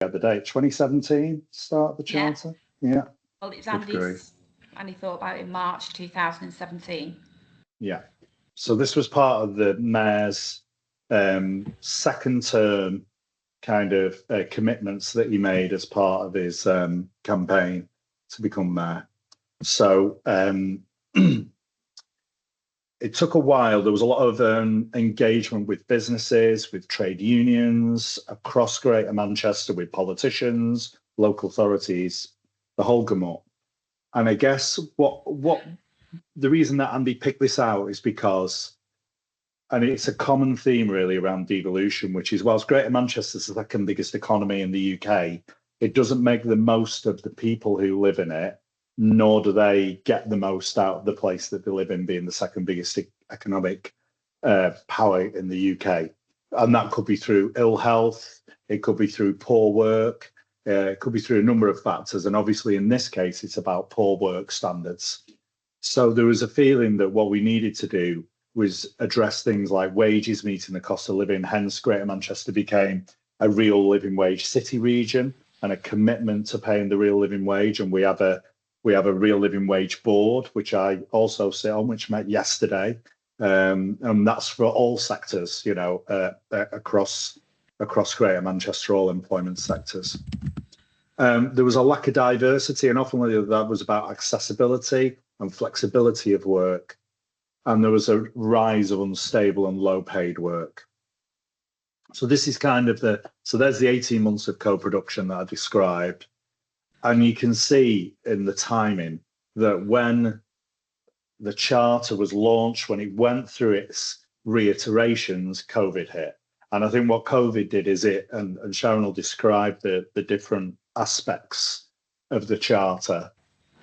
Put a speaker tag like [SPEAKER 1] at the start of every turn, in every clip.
[SPEAKER 1] at the date, 2017 start the charter. Yeah.
[SPEAKER 2] Well, it's Andy thought about it in March 2017.
[SPEAKER 1] Yeah. So this was part of the mayor's second term kind of commitments that he made as part of his campaign to become mayor. So it took a while. There was a lot of engagement with businesses, with trade unions across Greater Manchester, with politicians, local authorities, the whole gamut. And I guess what the reason that Andy picked this out is because, and it's a common theme really around devolution, which is whilst Greater Manchester's the second biggest economy in the UK, it doesn't make the most of the people who live in it, nor do they get the most out of the place that they live in, being the second biggest economic power in the UK. And that could be through ill health, it could be through poor work, it could be through a number of factors. And obviously in this case, it's about poor work standards. So there was a feeling that what we needed to do was address things like wages meeting the cost of living. Hence, Greater Manchester became a real living wage city region and a commitment to paying the real living wage. And we have a real living wage board, which I also sit on, which met yesterday. And that's for all sectors, you know, across Greater Manchester, all employment sectors. There was a lack of diversity, and often that was about accessibility and flexibility of work. And there was a rise of unstable and low paid work. So this is kind of there's the 18 months of co-production that I described. And you can see in the timing that when the charter was launched, when it went through its reiterations, COVID hit. And I think what COVID did is and Sharon will describe the different aspects of the charter.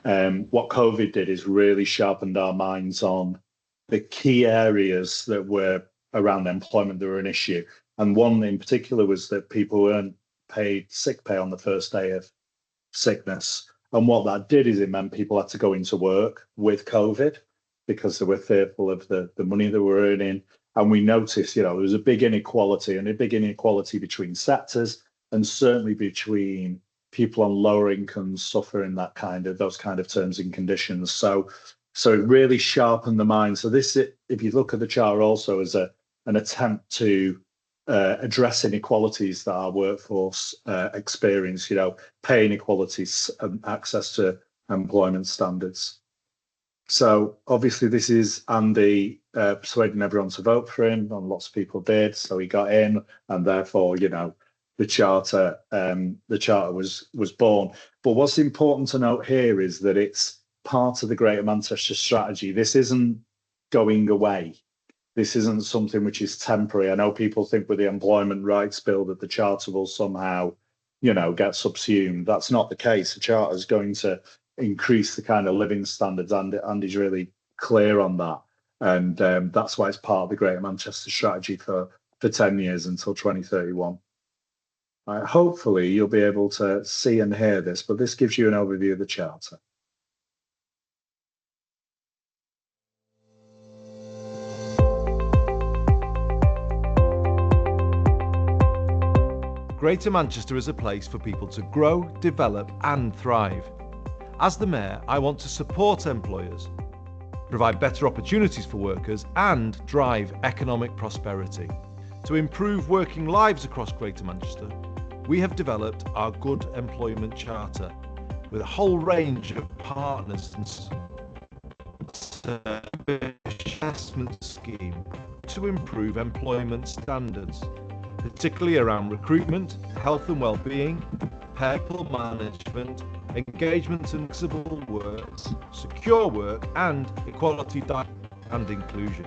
[SPEAKER 1] What COVID did is really sharpened our minds on the key areas that were around employment that were an issue. And one in particular was that people weren't paid sick pay on the first day of sickness. And what that did is it meant people had to go into work with COVID because they were fearful of the money they were earning. And we noticed, you know, there was a big inequality between sectors, and certainly between people on lower incomes suffering those kind of terms and conditions. So it really sharpened the mind. So this, if you look at the charter also as an attempt to address inequalities that our workforce experience, you know, pay inequalities and access to employment standards. So obviously this is Andy persuading everyone to vote for him, and lots of people did. So he got in, and therefore, you know, the charter was born. But what's important to note here is that it's part of the Greater Manchester strategy. This isn't going away. This isn't something which is temporary. I know people think with the Employment Rights Bill that the charter will somehow, you know, get subsumed. That's not the case. The charter is going to increase the kind of living standards, and Andy's really clear on that. And that's why it's part of the Greater Manchester strategy for 10 years until 2031. Hopefully you'll be able to see and hear this, but this gives you an overview of the charter.
[SPEAKER 3] Greater Manchester is a place for people to grow, develop and thrive. As the Mayor, I want to support employers, provide better opportunities for workers and drive economic prosperity. To improve working lives across Greater Manchester, we have developed our Good Employment Charter with a whole range of partners and service assessment scheme to improve employment standards, particularly around recruitment, health and well-being, people management, engagement and flexible work, secure work and equality and inclusion.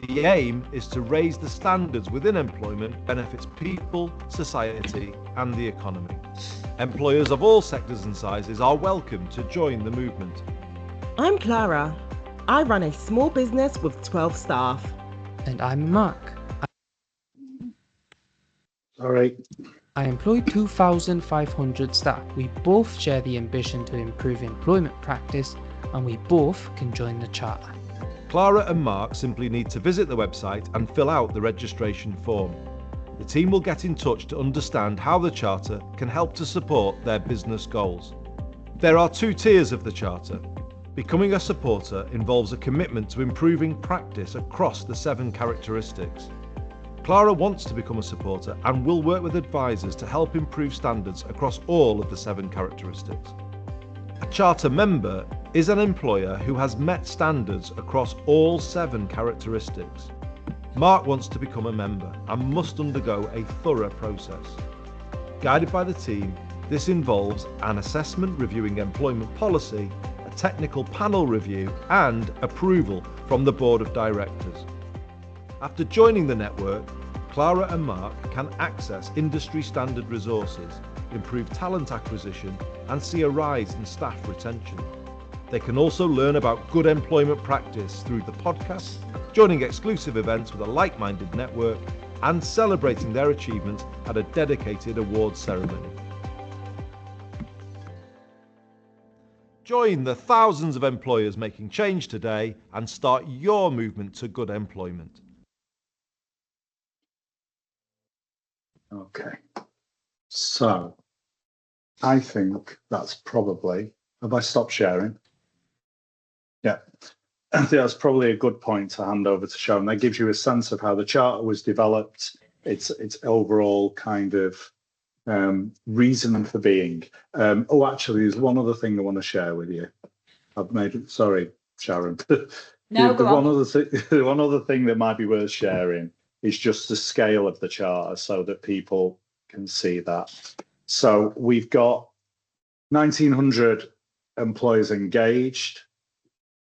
[SPEAKER 3] The aim is to raise the standards within employment, benefits people, society and the economy. Employers of all sectors and sizes are welcome to join the movement.
[SPEAKER 4] I'm Clara. I run a small business with 12 staff.
[SPEAKER 5] And I'm Mark.
[SPEAKER 1] All right.
[SPEAKER 5] I employ 2,500 staff. We both share the ambition to improve employment practice, and we both can join the charter.
[SPEAKER 3] Clara and Mark simply need to visit the website and fill out the registration form. The team will get in touch to understand how the Charter can help to support their business goals. There are 2 tiers of the Charter. Becoming a supporter involves a commitment to improving practice across the 7 characteristics. Clara wants to become a supporter and will work with advisors to help improve standards across all of the 7 characteristics. A Charter member is an employer who has met standards across all 7 characteristics. Mark wants to become a member and must undergo a thorough process. Guided by the team, this involves an assessment reviewing employment policy, a technical panel review, and approval from the board of directors. After joining the network, Clara and Mark can access industry standard resources, improve talent acquisition, and see a rise in staff retention. They can also learn about good employment practice through the podcast, joining exclusive events with a like-minded network, and celebrating their achievements at a dedicated awards ceremony. Join the thousands of employers making change today and start your movement to good employment.
[SPEAKER 1] Okay. So I think that's probably, have I stopped sharing? Yeah. I think that's probably a good point to hand over to Sharon. That gives you a sense of how the Charter was developed, its overall kind of reason for being. Actually, there's one other thing I want to share with you. I've made it, sorry, Sharon.
[SPEAKER 2] No, go on.
[SPEAKER 1] One other thing that might be worth sharing is just the scale of the Charter so that people can see that. So we've got 1,900 employees engaged,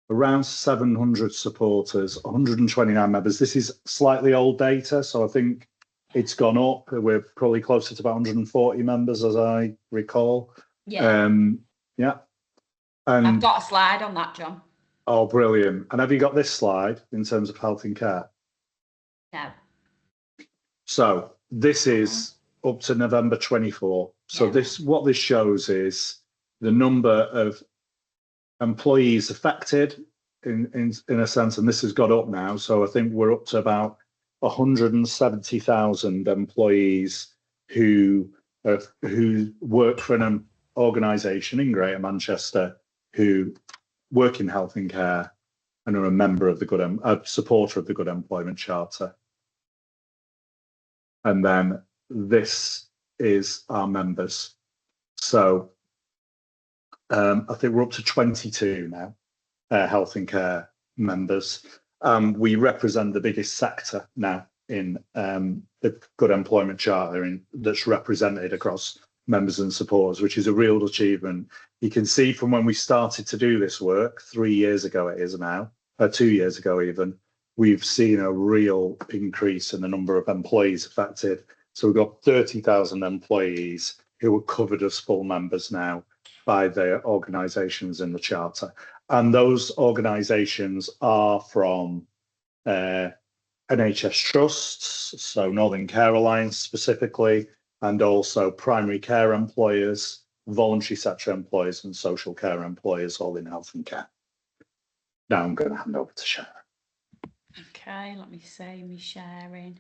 [SPEAKER 1] around 700 supporters, 129 members. This is slightly old data, so I think it's gone up. We're probably closer to about 140 members, as I recall.
[SPEAKER 2] Yeah.
[SPEAKER 1] Yeah.
[SPEAKER 2] I've
[SPEAKER 1] And
[SPEAKER 2] got a slide on that, John.
[SPEAKER 1] oh, brilliant. And have you got this slide in terms of health and care?
[SPEAKER 2] No.
[SPEAKER 1] So this is up to November 24. So
[SPEAKER 2] Yeah.
[SPEAKER 1] what this shows is the number of employees affected in a sense, and this has got up now. So I think we're up to about 170,000 employees who work for an organisation in Greater Manchester who work in health and care and are a member of a supporter of the Good Employment Charter. And then this is our members. So I think we're up to 22 now, health and care members. We represent the biggest sector now in the Good Employment Charter that's represented across members and supporters, which is a real achievement. You can see from when we started to do this work 3 years ago, it is now, 2 years ago even, we've seen a real increase in the number of employees affected. So we've got 30,000 employees who are covered as full members now by their organisations in the Charter. And those organisations are from NHS trusts, so Northern Care Alliance specifically, and also primary care employers, voluntary sector employers, and social care employers, all in health and care. Now I'm going to hand over to Sharon.
[SPEAKER 2] Okay, let me say me sharing.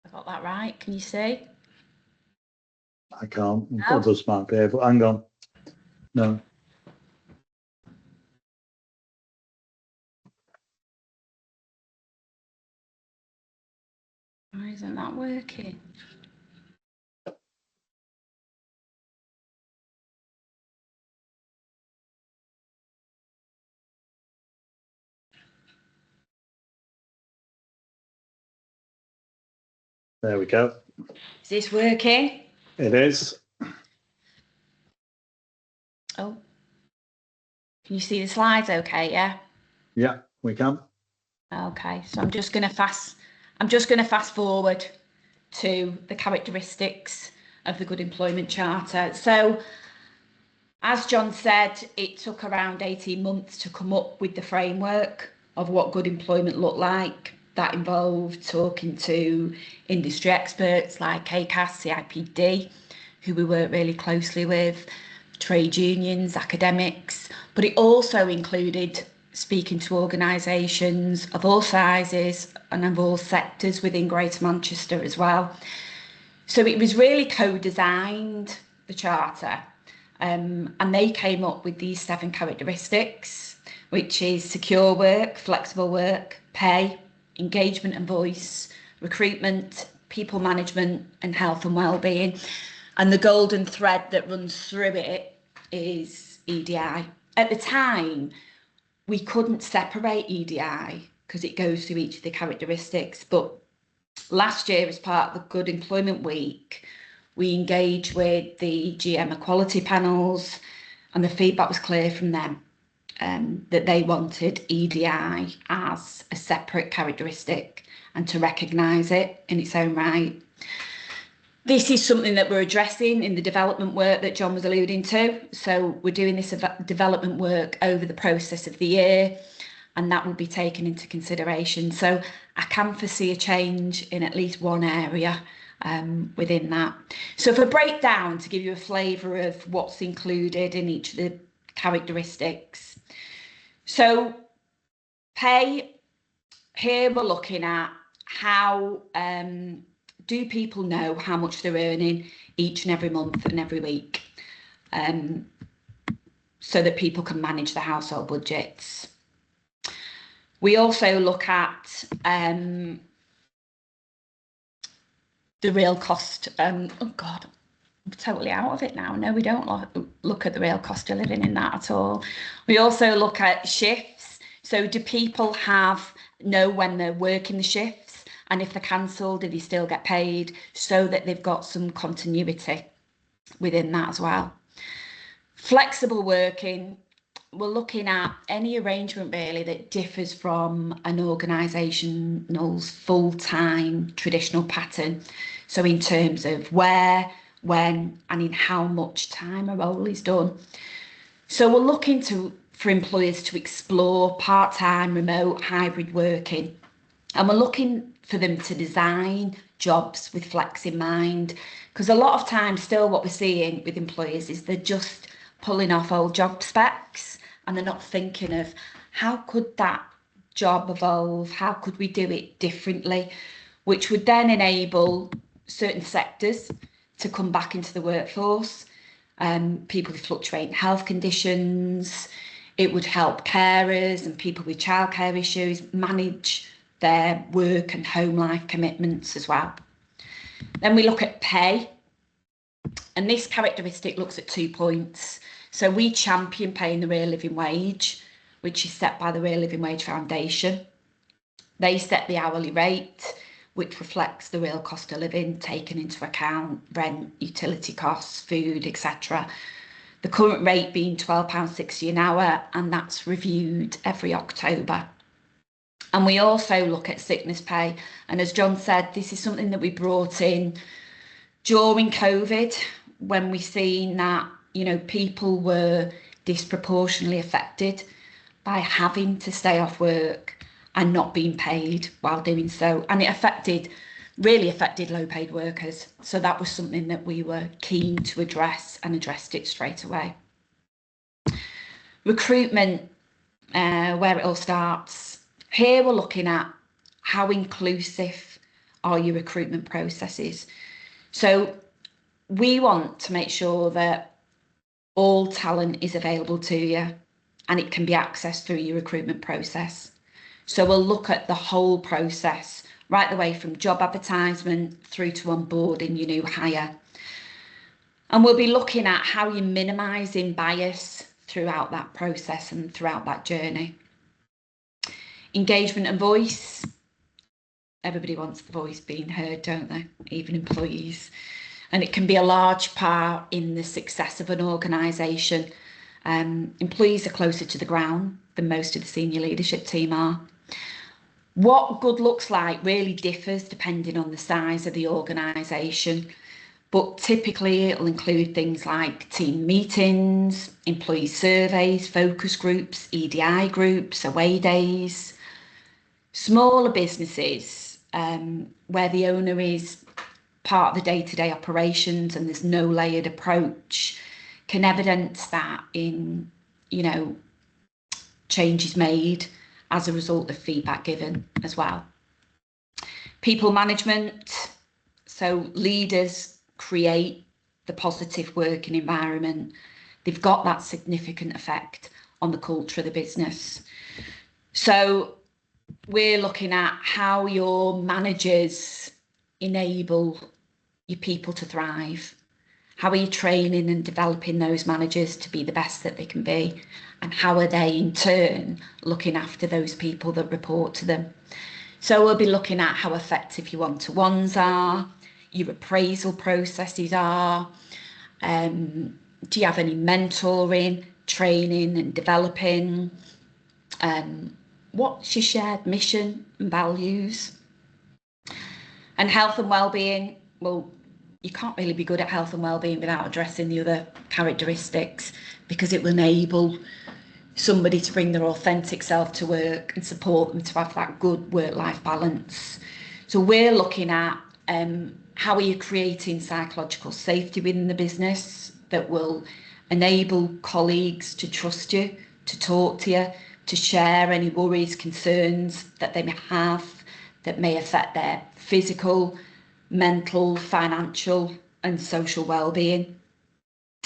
[SPEAKER 2] I got that right. Can you see?
[SPEAKER 1] I can't.
[SPEAKER 2] No.
[SPEAKER 1] Others might be able. Hang on. No.
[SPEAKER 2] Why isn't that working?
[SPEAKER 1] There we go.
[SPEAKER 2] Is this working?
[SPEAKER 1] It is.
[SPEAKER 2] Oh. Can you see the slides okay, yeah?
[SPEAKER 1] Yeah, we can.
[SPEAKER 2] Okay, so I'm just going to fast forward to the characteristics of the Good Employment Charter. So, as John said, it took around 18 months to come up with the framework of what good employment looked like. that involved talking to industry experts like ACAS, CIPD, who we work really closely with, trade unions, academics, but it also included speaking to organisations of all sizes and of all sectors within Greater Manchester as well. So it was really co-designed, the charter, and they came up with these 7 characteristics, which is secure work, flexible work, pay, engagement and voice, recruitment, people management, and health and wellbeing. And the golden thread that runs through it is EDI. At the time, we couldn't separate EDI because it goes through each of the characteristics. But last year, as part of the Good Employment Week, we engaged with the GM equality panels, and the feedback was clear from them that they wanted EDI as a separate characteristic and to recognise it in its own right. This is something that we're addressing in the development work that John was alluding to. So we're doing this development work over the process of the year, and that will be taken into consideration. So I can foresee a change in at least one area within that. So if I break down to give you a flavour of what's included in each of the characteristics. So pay, here we're looking at how do people know how much they're earning each and every month and every week, so that people can manage their household budgets. We also look at the real cost. Oh God, I'm totally out of it now. No, we don't look at the real cost of living in that at all. We also look at shifts. So do people know when they're working the shifts? And if they're cancelled, do they still get paid, so that they've got some continuity within that as well? Flexible working, we're looking at any arrangement really that differs from an organisational's full-time traditional pattern. So in terms of where, when, and in how much time a role is done. So we're looking for employers to explore part-time, remote, hybrid working. And we're looking for them to design jobs with flex in mind, because a lot of times still what we're seeing with employers is they're just pulling off old job specs and they're not thinking of how could that job evolve, how could we do it differently, which would then enable certain sectors to come back into the workforce, people with fluctuating health conditions. It would help carers and people with childcare issues manage their work and home life commitments as well. Then we look at pay, and this characteristic looks at 2 points. So we champion paying the real living wage, which is set by the Real Living Wage Foundation. They set the hourly rate, which reflects the real cost of living, taking into account rent, utility costs, food, etc. The current rate being £12.60 an hour, and that's reviewed every October. And we also look at sickness pay. And as John said, this is something that we brought in during COVID, when we seen that, people were disproportionately affected by having to stay off work and not being paid while doing so. And it really affected low paid workers. So that was something that we were keen to address, and addressed it straight away. Recruitment, where it all starts. Here we're looking at how inclusive are your recruitment processes. So we want to make sure that all talent is available to you and it can be accessed through your recruitment process. So we'll look at the whole process, right the way from job advertisement through to onboarding your new hire. And we'll be looking at how you're minimising bias throughout that process and throughout that journey. Engagement and voice. Everybody wants the voice being heard, don't they? Even employees. And it can be a large part in the success of an organisation. Employees are closer to the ground than most of the senior leadership team are. What good looks like really differs depending on the size of the organisation, but typically it'll include things like team meetings, employee surveys, focus groups, EDI groups, away days, Smaller businesses where the owner is part of the day-to-day operations and there's no layered approach can evidence that in, changes made as a result of feedback given as well. People management, so leaders create the positive working environment. They've got that significant effect on the culture of the business. So we're looking at how your managers enable your people to thrive. How are you training and developing those managers to be the best that they can be? And how are they in turn looking after those people that report to them? So we'll be looking at how effective your one-to-ones are, your appraisal processes are. Do you have any mentoring, training and developing? What's your shared mission and values? And health and well-being, well, you can't really be good at health and well-being without addressing the other characteristics, because it will enable somebody to bring their authentic self to work and support them to have that good work-life balance. So we're looking at how are you creating psychological safety within the business that will enable colleagues to trust you, to talk to you, to share any worries, concerns that they may have that may affect their physical, mental, financial and social well-being.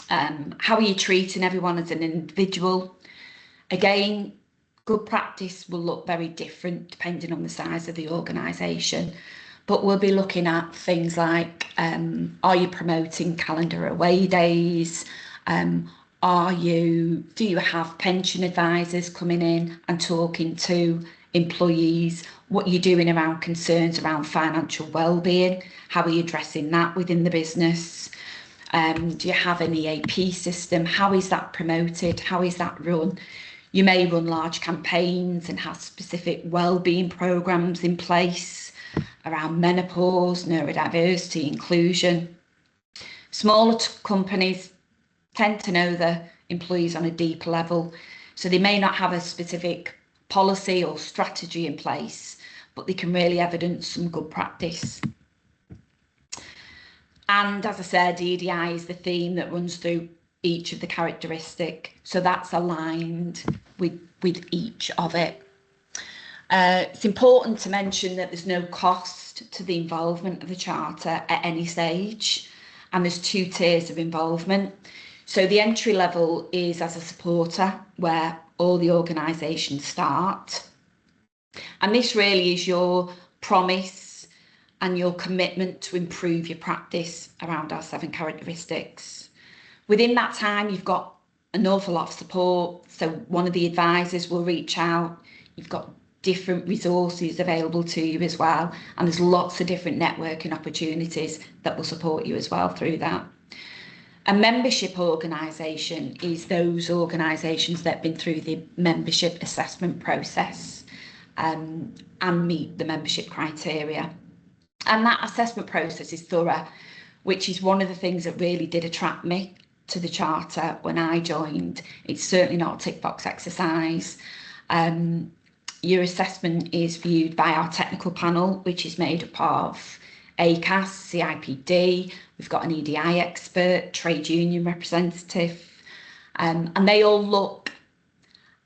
[SPEAKER 2] How are you treating everyone as an individual? Again, good practice will look very different depending on the size of the organisation, but we'll be looking at things like, are you promoting calendar away days? Do you have pension advisors coming in and talking to employees? What are you doing around concerns around financial well-being? How are you addressing that within the business? Do you have an EAP system? How is that promoted? How is that run? You may run large campaigns and have specific well-being programs in place around menopause, neurodiversity, inclusion. Smaller companies tend to know the employees on a deeper level, so they may not have a specific policy or strategy in place, but they can really evidence some good practice. And as I said, EDI is the theme that runs through each of the characteristic, so that's aligned with each of it. It's important to mention that there's no cost to the involvement of the charter at any stage, and there's 2 tiers of involvement. So the entry level is as a supporter, where all the organisations start, and this really is your promise and your commitment to improve your practice around our 7 characteristics. Within that time, you've got an awful lot of support. So one of the advisors will reach out. You've got different resources available to you as well. And there's lots of different networking opportunities that will support you as well through that. A membership organisation is those organisations that have been through the membership assessment process and meet the membership criteria. And that assessment process is thorough, which is one of the things that really did attract me to the charter when I joined. It's certainly not a tick box exercise. Your assessment is viewed by our technical panel, which is made up of ACAS, CIPD, we've got an EDI expert, trade union representative, and they all look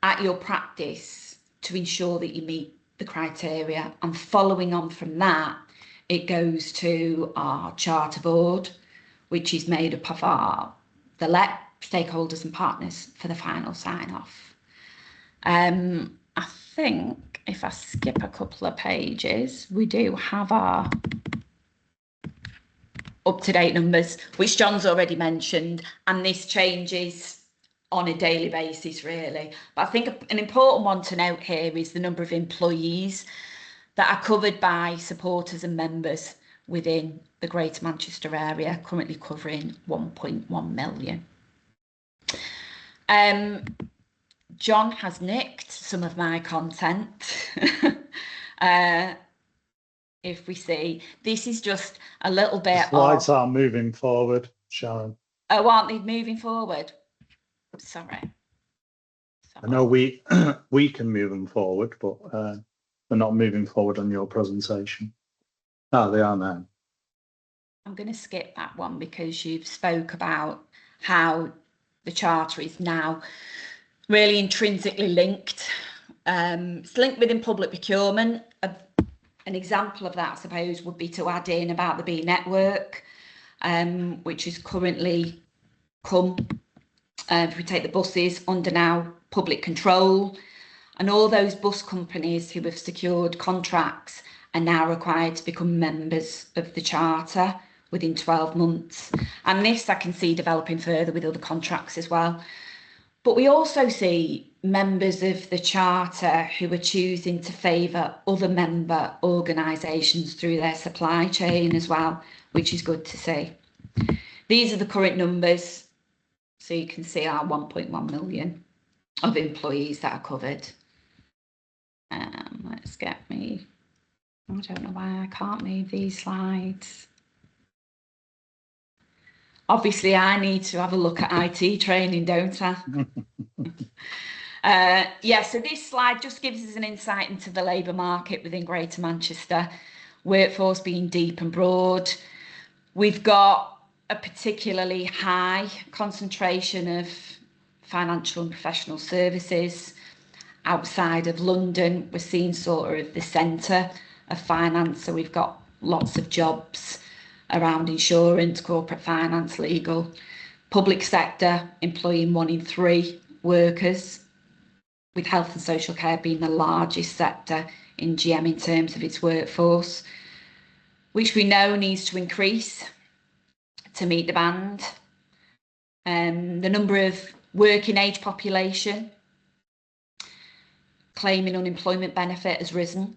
[SPEAKER 2] at your practice to ensure that you meet the criteria. And following on from that, it goes to our charter board, which is made up of the LEP stakeholders and partners for the final sign-off. I think if I skip a couple of pages, we do have our up-to-date numbers, which John's already mentioned, and this changes on a daily basis, really. But I think an important one to note here is the number of employees that are covered by supporters and members within the Greater Manchester area, currently covering 1.1 million. John has nicked some of my content. If we see, this is just a little bit
[SPEAKER 1] the slides are moving forward, Sharon.
[SPEAKER 2] Oh, aren't they moving forward? Sorry.
[SPEAKER 1] I know we can move them forward, but They're not moving forward on your presentation. Ah, they are now.
[SPEAKER 2] I'm going to skip that one because you've spoke about how the charter is now really intrinsically linked. It's linked within public procurement. An example of that, I suppose, would be to add in about the B network, which is currently if we take the buses, under now public control. And all those bus companies who have secured contracts are now required to become members of the charter within 12 months. And this I can see developing further with other contracts as well. But we also see members of the charter who are choosing to favour other member organisations through their supply chain as well, which is good to see. These are the current numbers. So you can see our 1.1 million of employees that are covered. Let's get me, I don't know why I can't move these slides. Obviously, I need to have a look at IT training, don't I? Yeah, so this slide just gives us an insight into the labour market within Greater Manchester, workforce being deep and broad. We've got a particularly high concentration of financial and professional services. Outside of London, we're seeing sort of the centre of finance, so we've got lots of jobs around insurance, corporate finance, legal. Public sector employing 1 in 3 workers, with health and social care being the largest sector in GM in terms of its workforce, which we know needs to increase to meet demand. The number of working age population claiming unemployment benefit has risen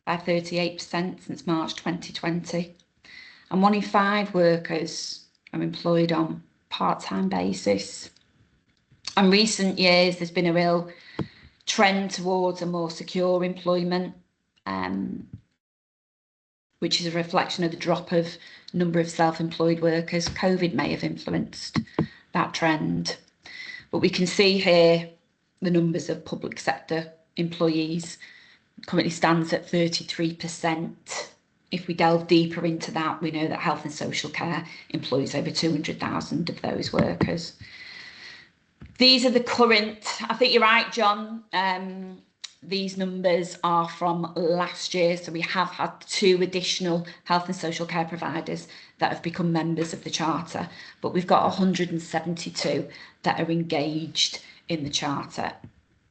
[SPEAKER 2] by 38% since March 2020. And 1 in 5 workers are employed on part-time basis. In recent years, there's been a real trend towards a more secure employment, which is a reflection of the drop of number of self-employed workers. COVID may have influenced that trend. But we can see here the numbers of public sector employees currently stands at 33%. If we delve deeper into that, we know that health and social care employs over 200,000 of those workers. These are the current, I think you're right, John. These numbers are from last year. So we have had 2 additional health and social care providers that have become members of the charter, but we've got 172 that are engaged in the charter,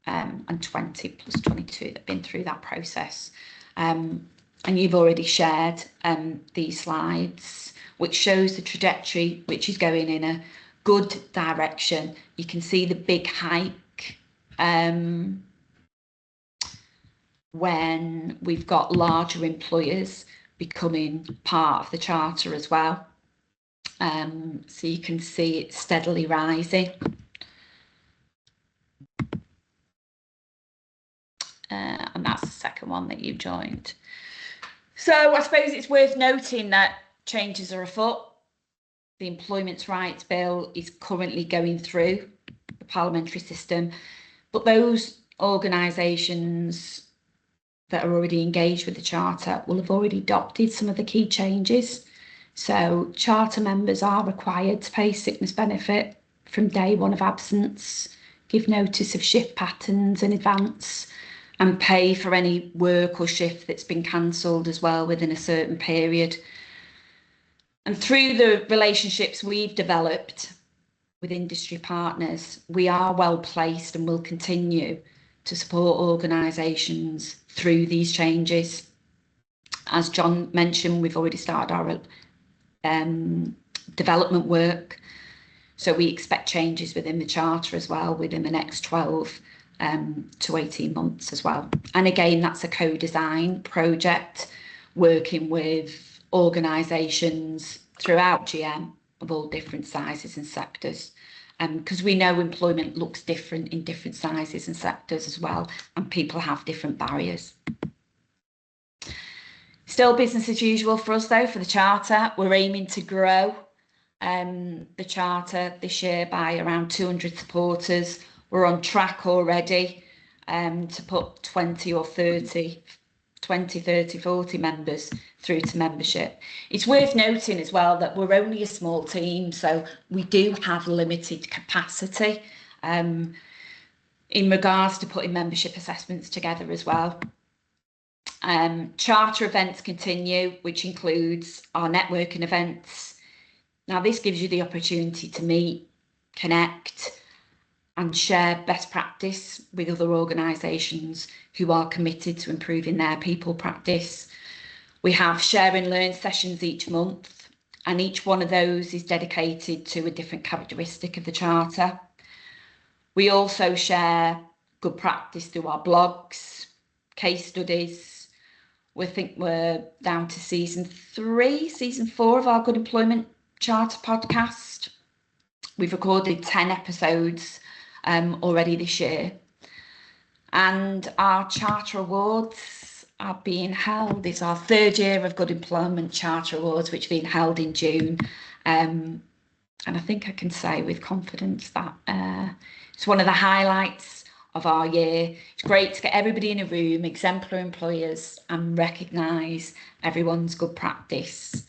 [SPEAKER 2] and 20 plus 22 that have been through that process. And you've already shared these slides, which shows the trajectory, which is going in a good direction. You can see the big hike when we've got larger employers becoming part of the charter as well. So you can see it steadily rising. And that's the second one that you joined. So I suppose it's worth noting that changes are afoot. The Employment Rights Bill is currently going through the parliamentary system, but those organisations that are already engaged with the charter will have already adopted some of the key changes. So charter members are required to pay sickness benefit from day 1 of absence, give notice of shift patterns in advance, and pay for any work or shift that's been cancelled as well within a certain period. And through the relationships we've developed with industry partners, we are well placed and will continue to support organisations through these changes. As John mentioned, we've already started our development work. So we expect changes within the charter as well within the next 12 to 18 months as well. And again, that's a co-design project working with organisations throughout GM of all different sizes and sectors, because we know employment looks different in different sizes and sectors as well, and people have different barriers. Still business as usual for us though, for the charter. We're aiming to grow the charter this year by around 200 supporters. We're on track already to put 20 or 30 20, 30, 40 members through to membership. It's worth noting as well that we're only a small team, so we do have limited capacity in regards to putting membership assessments together as well. Charter events continue, which includes our networking events. Now, this gives you the opportunity to meet, connect, and share best practice with other organisations who are committed to improving their people practice. We have share and learn sessions each month, and each one of those is dedicated to a different characteristic of the Charter. We also share good practice through our blogs, case studies. We think we're down to season 4 of our Good Employment Charter podcast. We've recorded 10 episodes already this year. And our Charter Awards are being held. It's our 3rd year of Good Employment Charter Awards, which are being held in June. And I think I can say with confidence that it's one of the highlights of our year. It's great to get everybody in a room, exemplary employers, and recognise everyone's good practice.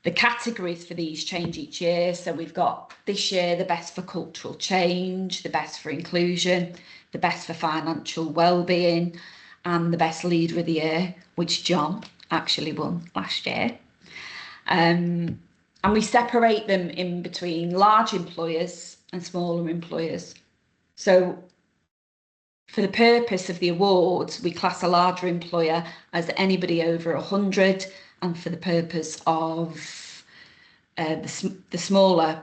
[SPEAKER 2] The categories for these change each year. So we've got this year the best for cultural change, the best for inclusion, the best for financial well-being, and the best leader of the year, which John actually won last year. And we separate them in between large employers and smaller employers. So for the purpose of the awards, we class a larger employer as anybody over 100, and for the purpose of the smaller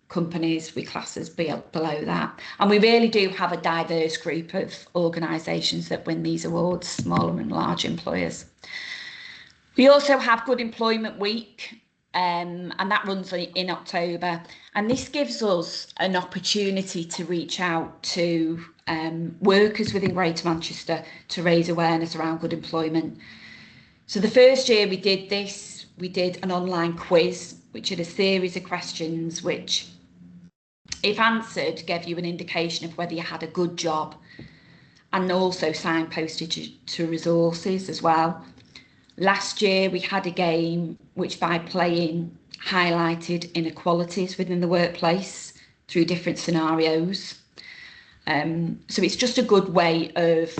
[SPEAKER 2] companies, we class as below that. And we really do have a diverse group of organisations that win these awards, smaller and large employers. We also have Good Employment Week, and that runs in October. And this gives us an opportunity to reach out to workers within Greater Manchester to raise awareness around good employment. So the first year we did this, we did an online quiz, which had a series of questions which, if answered, gave you an indication of whether you had a good job, and also signposted to resources as well. Last year we had a game which, by playing, highlighted inequalities within the workplace through different scenarios. So it's just a good way of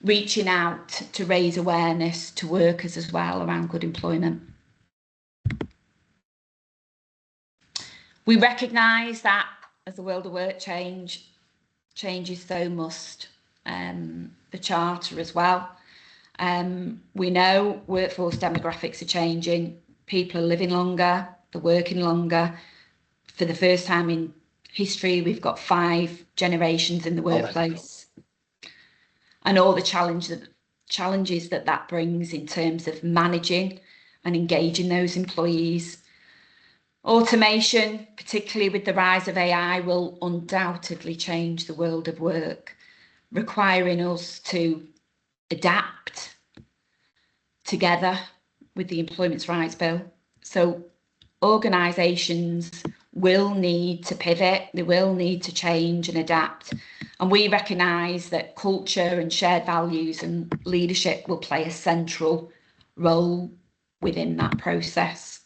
[SPEAKER 2] reaching out to raise awareness to workers as well around good employment. We recognise that as the world of work changes, so must the Charter as well. We know workforce demographics are changing. People are living longer, they're working longer. For the first time in history, we've got 5 generations in the workplace. And all the challenges that brings in terms of managing and engaging those employees. Automation, particularly with the rise of AI, will undoubtedly change the world of work, requiring us to adapt together with the Employment Rights Bill. So organisations will need to pivot, they will need to change and adapt. And we recognise that culture and shared values and leadership will play a central role within that process.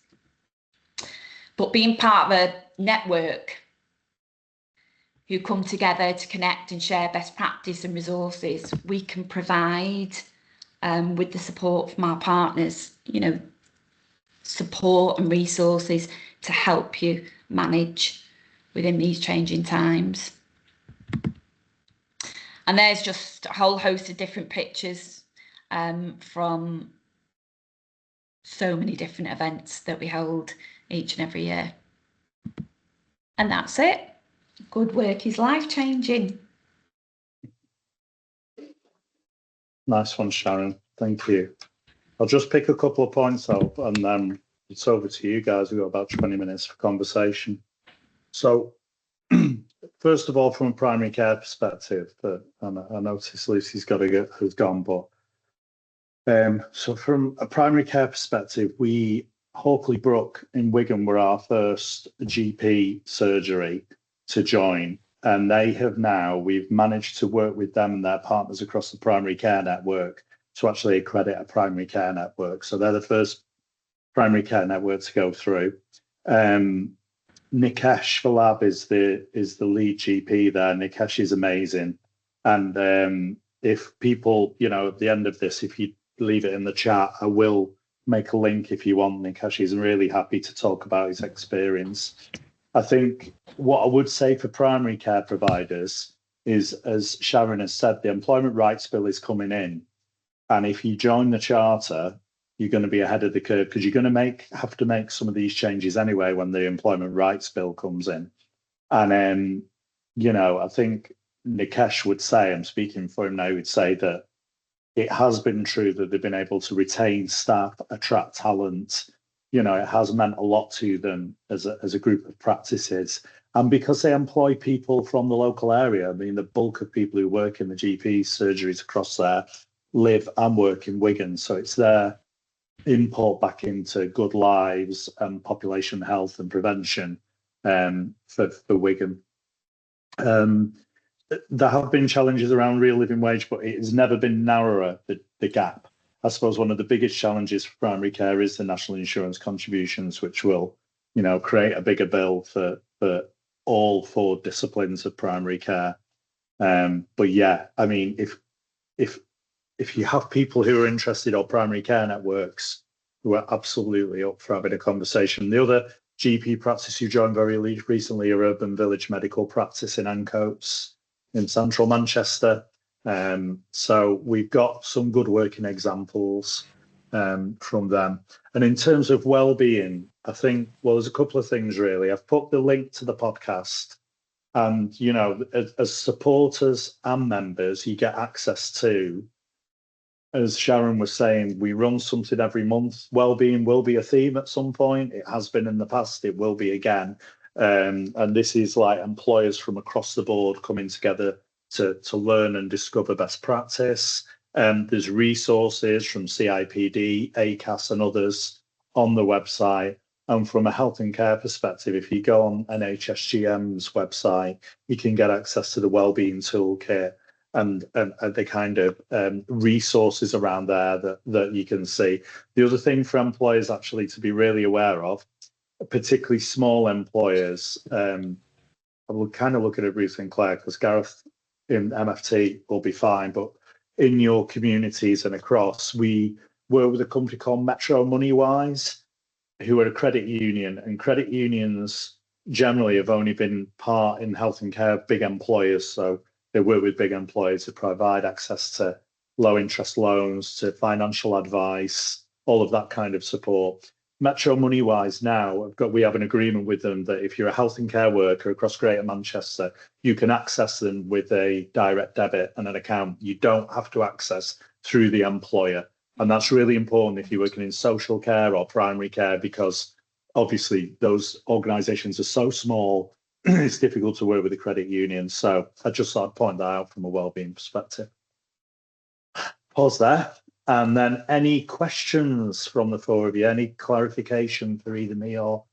[SPEAKER 2] But being part of a network who come together to connect and share best practice and resources, we can provide, with the support from our partners, support and resources to help you manage within these changing times. And there's just a whole host of different pictures from so many different events that we hold each and every year. And that's it. Good work is life-changing.
[SPEAKER 1] Nice one, Sharon. Thank you. I'll just pick a couple of points up and then it's over to you guys. We've got about 20 minutes for conversation. So first of all, from a primary care perspective, and I noticed Lucy's has gone, but so from a primary care perspective, Hawkley Brook in Wigan were our first GP surgery to join, and we've managed to work with them and their partners across the primary care network to actually accredit a primary care network. So they're the first primary care network to go through. Nikesh Vallabh is the lead GP there. Nikesh is amazing. And if people, at the end of this, if you leave it in the chat, I will make a link if you want. Nikesh is really happy to talk about his experience. I think what I would say for primary care providers is, as Sharon has said, the Employment Rights Bill is coming in. And if you join the charter, you're going to be ahead of the curve because you're going to have to make some of these changes anyway when the Employment Rights Bill comes in. And I think Nikesh would say, I'm speaking for him now, would say that it has been true that they've been able to retain staff, attract talent. It has meant a lot to them as a group of practices. And because they employ people from the local area, I mean, the bulk of people who work in the GP surgeries across there live and work in Wigan. So it's their import back into good lives and population health and prevention for Wigan. There have been challenges around real living wage, but it has never been narrower, the gap. I suppose one of the biggest challenges for primary care is the national insurance contributions, which will, create a bigger bill for all 4 disciplines of primary care. But yeah, I mean, if you have people who are interested, or primary care networks who are absolutely up for having a conversation. The other GP practice who joined very recently are Urban Village Medical Practice in Ancoats in central Manchester. So we've got some good working examples from them. And in terms of well-being, I think, there's a couple of things really. I've put the link to the podcast, and, as supporters and members, you get access to, as Sharon was saying, we run something every month. Wellbeing will be a theme at some point. It has been in the past. It will be again. And this is like employers from across the board coming together to learn and discover best practice. There's resources from CIPD, ACAS and others on the website. And from a health and care perspective, if you go on NHSGM's website, you can get access to the Wellbeing Toolkit and the kind of resources around there that you can see. The other thing for employers actually to be really aware of, particularly small employers, I will kind of look at it, Ruth and Claire, because Gareth in MFT will be fine, but in your communities and across, we work with a company called Metro Moneywise, who are a credit union, and credit unions generally have only been part in health and care of big employers. So they work with big employers to provide access to low interest loans, to financial advice, all of that kind of support. Metro Moneywise now, we have an agreement with them that if you're a health and care worker across Greater Manchester, you can access them with a direct debit and an account. You don't have to access through the employer. And that's really important if you're working in social care or primary care, because obviously those organisations are so small, it's difficult to work with the credit union. So I just thought I'd point that out from a wellbeing perspective. Pause there. And then any questions from the 4 of you, any clarification for either me or